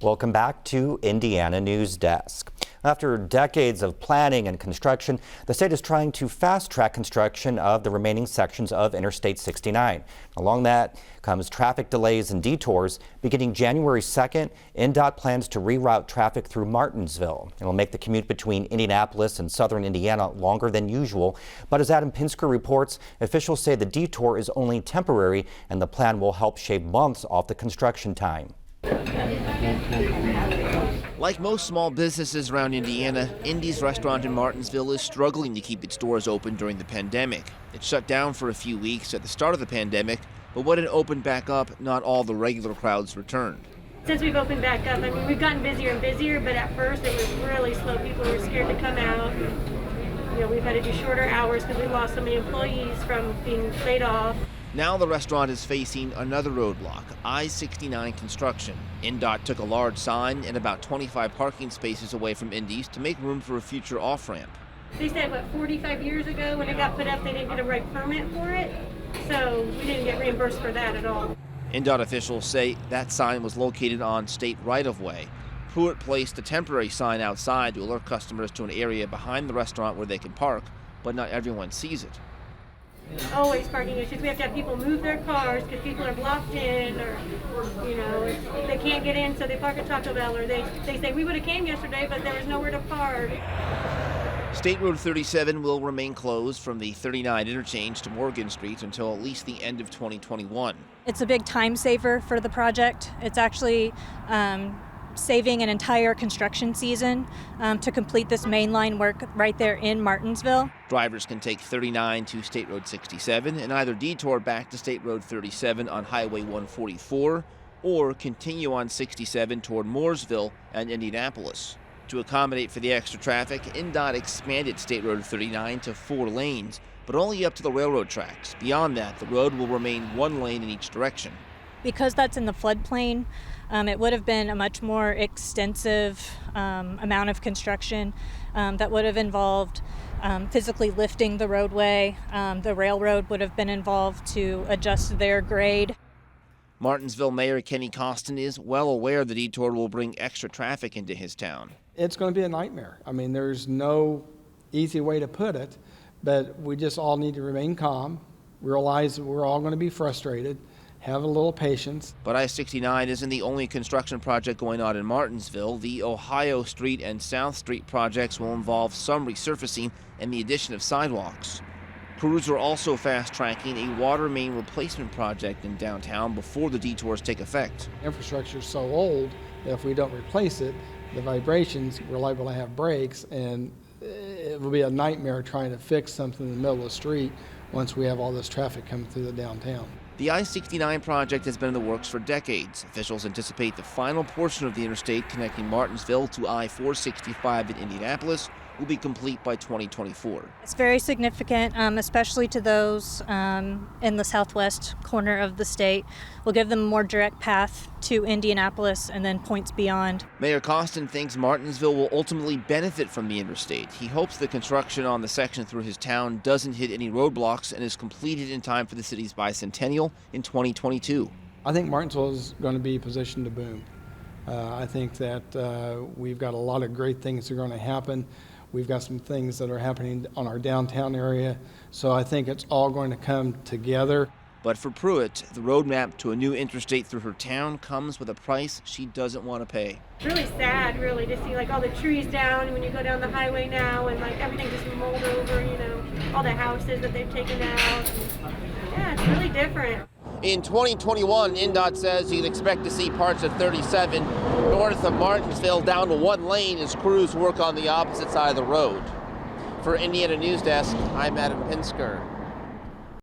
Welcome back to Indiana Newsdesk. After decades of planning and construction, the state is trying to fast-track construction of the remaining sections of Interstate 69. Along that comes traffic delays and detours. Beginning January 2nd, INDOT plans to reroute traffic through Martinsville. It will make the commute between Indianapolis and southern Indiana longer than usual. But as Adam Pinsker reports, officials say the detour is only temporary and the plan will help shave months off the construction time. Like most small businesses around Indiana, Indy's restaurant in Martinsville is struggling to keep its doors open during the pandemic. It shut down for a few weeks at the start of the pandemic, but when it opened back up, not all the regular crowds returned. Since we've opened back up, I mean, we've gotten busier and busier, but at first it was really slow. People were scared to come out. We've had to do shorter hours because we lost so many employees from being laid off. Now the restaurant is facing another roadblock, I-69 construction. INDOT took a large sign and about 25 parking spaces away from Indy's to make room for a future off-ramp. They said, 45 years ago when it got put up, they didn't get a right permit for it, so we didn't get reimbursed for that at all. INDOT officials say that sign was located on state right-of-way. Pruitt placed a temporary sign outside to alert customers to an area behind the restaurant where they can park, but not everyone sees it. Always parking issues. We have to have people move their cars because people are blocked in, or they can't get in, so they park at Taco Bell, or they say we would have came yesterday, but there was nowhere to park. State Road 37 will remain closed from the 39 interchange to Morgan Street until at least the end of 2021. It's a big time saver for the project. It's actually saving an entire construction season to complete this mainline work right there in Martinsville. Drivers can take 39 to State Road 67 and either detour back to State Road 37 on Highway 144 or continue on 67 toward Mooresville and Indianapolis. To accommodate for the extra traffic, INDOT expanded State Road 39 to 4 lanes, but only up to the railroad tracks. Beyond that, the road will remain 1 lane in each direction. Because that's in the floodplain, it would have been a much more extensive amount of construction that would have involved physically lifting the roadway. The railroad would have been involved to adjust their grade. Martinsville Mayor Kenny Costin is well aware the detour will bring extra traffic into his town. It's going to be a nightmare. I mean, there's no easy way to put it, but we just all need to remain calm, realize that we're all going to be frustrated, have a little patience. But I-69 isn't the only construction project going on in Martinsville. The Ohio Street and South Street projects will involve some resurfacing and the addition of sidewalks. Crews are also fast-tracking a water main replacement project in downtown before the detours take effect. Infrastructure is so old that if we don't replace it, the vibrations, we're liable to have breaks, and it will be a nightmare trying to fix something in the middle of the street once we have all this traffic coming through the downtown. The I-69 project has been in the works for decades. Officials anticipate the final portion of the interstate connecting Martinsville to I-465 in Indianapolis will be complete by 2024. It's very significant, especially to those in the southwest corner of the state. We'll give them a more direct path to Indianapolis and then points beyond. Mayor Costin thinks Martinsville will ultimately benefit from the interstate. He hopes the construction on the section through his town doesn't hit any roadblocks and is completed in time for the city's bicentennial in 2022. I think Martinsville is going to be positioned to boom. I think that we've got a lot of great things that are going to happen. We've got some things that are happening on our downtown area, so I think it's all going to come together. But for Pruitt, the roadmap to a new interstate through her town comes with a price she doesn't want to pay. It's really sad, really, to see all the trees down when you go down the highway now, and everything just mold over, all the houses that they've taken out. Yeah, it's really different. In 2021, INDOT says you'd expect to see parts of 37 north of Martinsville down to 1 lane as crews work on the opposite side of the road. For Indiana Newsdesk, I'm Adam Pinsker.